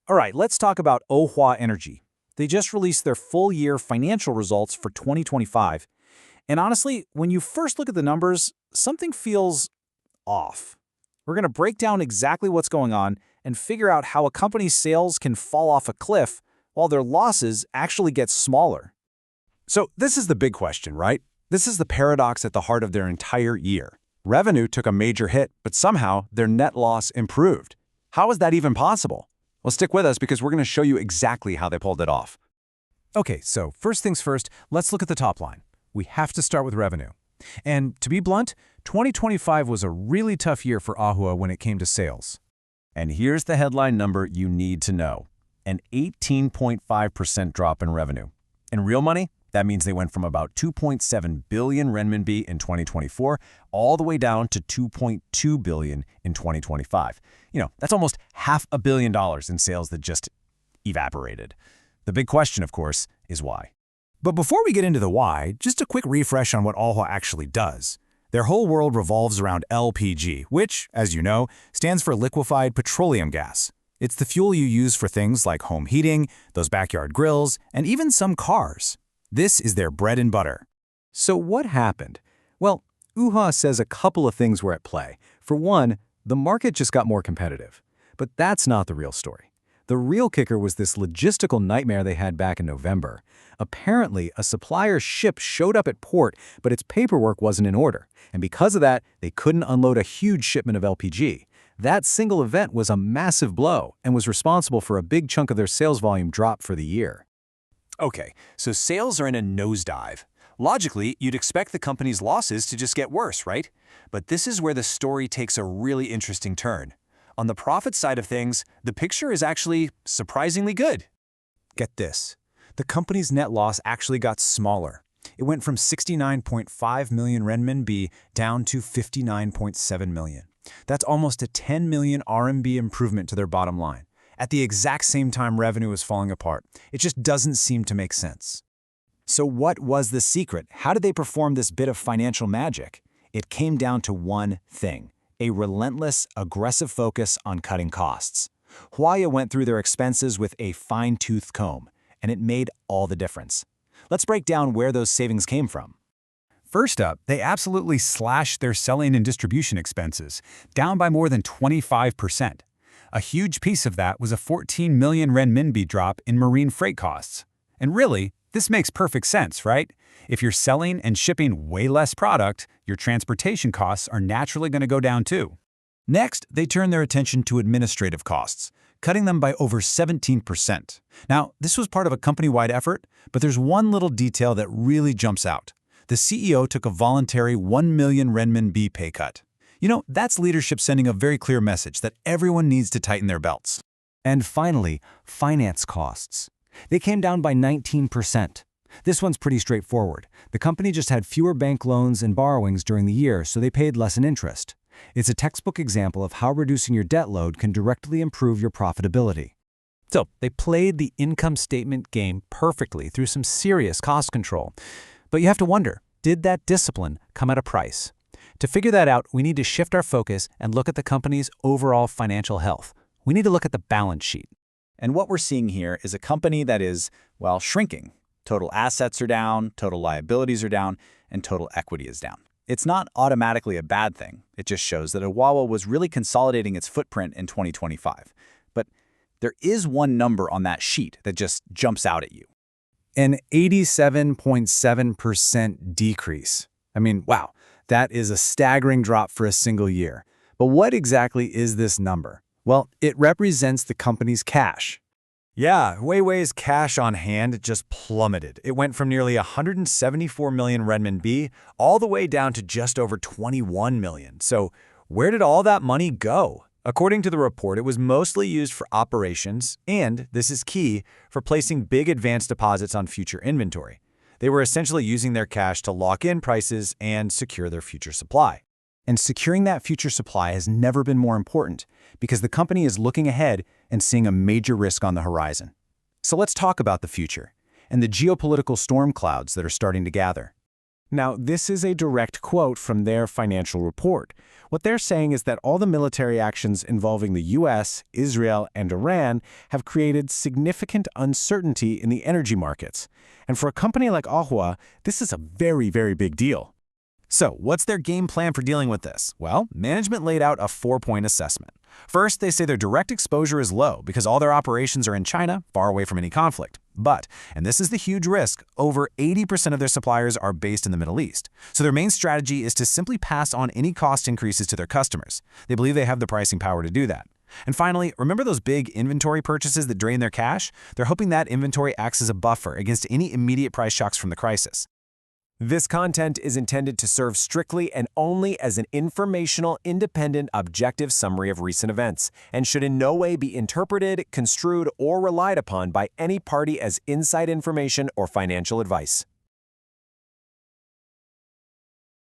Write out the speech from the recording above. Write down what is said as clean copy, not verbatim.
All right, let's talk about Ouhua Energy. They just released their full-year financial results for 2025. And honestly, when you first look at the numbers, something feels off. We're going to break down exactly what's going on and figure out how a company's sales can fall off a cliff while their losses actually get smaller. So this is the big question, right? This is the paradox at the heart of their entire year. Revenue took a major hit, but somehow their net loss improved. How is that even possible? Well, stick with us because we're going to show you exactly how they pulled it off. Okay, so first things first, let's look at the top line. We have to start with revenue. And to be blunt, 2025 was a really tough year for Ouhua when it came to sales. And here's the headline number you need to know: an 18.5% drop in revenue. In real money, that means they went from about 2.7 billion renminbi in 2024 all the way down to 2.2 billion in 2025. That's almost $500 million in sales that just evaporated. The big question, of course, is why. But before we get into the why, just a quick refresh on what Ouhua actually does. Their whole world revolves around LPG, which, as you know, stands for liquefied petroleum gas. It's the fuel you use for things like home heating, those backyard grills, and even some cars. This is their bread and butter. So what happened? Well, Ouhua says a couple of things were at play. For one, the market just got more competitive. But that's not the real story. The real kicker was this logistical nightmare they had back in November. Apparently, a supplier's ship showed up at port, but its paperwork wasn't in order. And because of that, they couldn't unload a huge shipment of LPG. That single event was a massive blow and was responsible for a big chunk of their sales volume drop for the year. Okay, so sales are in a nosedive. Logically, you'd expect the company's losses to just get worse, right? But this is where the story takes a really interesting turn. On the profit side of things, the picture is actually surprisingly good. Get this. The company's net loss actually got smaller. It went from 69.5 million renminbi down to 59.7 million. That's almost a 10 million RMB improvement to their bottom line. At the exact same time revenue was falling apart. It just doesn't seem to make sense. So what was the secret? How did they perform this bit of financial magic? It came down to one thing: a relentless, aggressive focus on cutting costs. Ouhua went through their expenses with a fine-tooth comb, and it made all the difference. Let's break down where those savings came from. First up, they absolutely slashed their selling and distribution expenses, down by more than 25%. A huge piece of that was a 14 million renminbi drop in marine freight costs. And really, this makes perfect sense, right? If you're selling and shipping way less product, your transportation costs are naturally going to go down too. Next, they turned their attention to administrative costs, cutting them by over 17%. Now, this was part of a company-wide effort, but there's one little detail that really jumps out. The CEO took a voluntary 1 million renminbi pay cut. That's leadership sending a very clear message that everyone needs to tighten their belts. And finally, finance costs. They came down by 19%. This one's pretty straightforward. The company just had fewer bank loans and borrowings during the year, so they paid less in interest. It's a textbook example of how reducing your debt load can directly improve your profitability. So, they played the income statement game perfectly through some serious cost control. But you have to wonder, did that discipline come at a price? To figure that out, we need to shift our focus and look at the company's overall financial health. We need to look at the balance sheet. And what we're seeing here is a company that is, shrinking. Total assets are down, total liabilities are down, and total equity is down. It's not automatically a bad thing. It just shows that Ouhua was really consolidating its footprint in 2025. But there is one number on that sheet that just jumps out at you. An 87.7% decrease. Wow, that is a staggering drop for a single year. But what exactly is this number? Well, it represents the company's cash. Yeah, Ouhua's cash on hand just plummeted. It went from nearly 174 million renminbi all the way down to just over 21 million. So where did all that money go? According to the report, it was mostly used for operations and, this is key, for placing big advance deposits on future inventory. They were essentially using their cash to lock in prices and secure their future supply. And securing that future supply has never been more important because the company is looking ahead and seeing a major risk on the horizon. So let's talk about the future and the geopolitical storm clouds that are starting to gather. Now, this is a direct quote from their financial report. What they're saying is that all the military actions involving the US, Israel, and Iran have created significant uncertainty in the energy markets. And for a company like Ouhua, this is a very, very big deal. So, what's their game plan for dealing with this? Well, management laid out a 4-point assessment. First, they say their direct exposure is low because all their operations are in China, far away from any conflict. But, and this is the huge risk, over 80% of their suppliers are based in the Middle East. So their main strategy is to simply pass on any cost increases to their customers. They believe they have the pricing power to do that. And finally, remember those big inventory purchases that drain their cash? They're hoping that inventory acts as a buffer against any immediate price shocks from the crisis. This content is intended to serve strictly and only as an informational, independent, objective summary of recent events, and should in no way be interpreted, construed, or relied upon by any party as inside information or financial advice.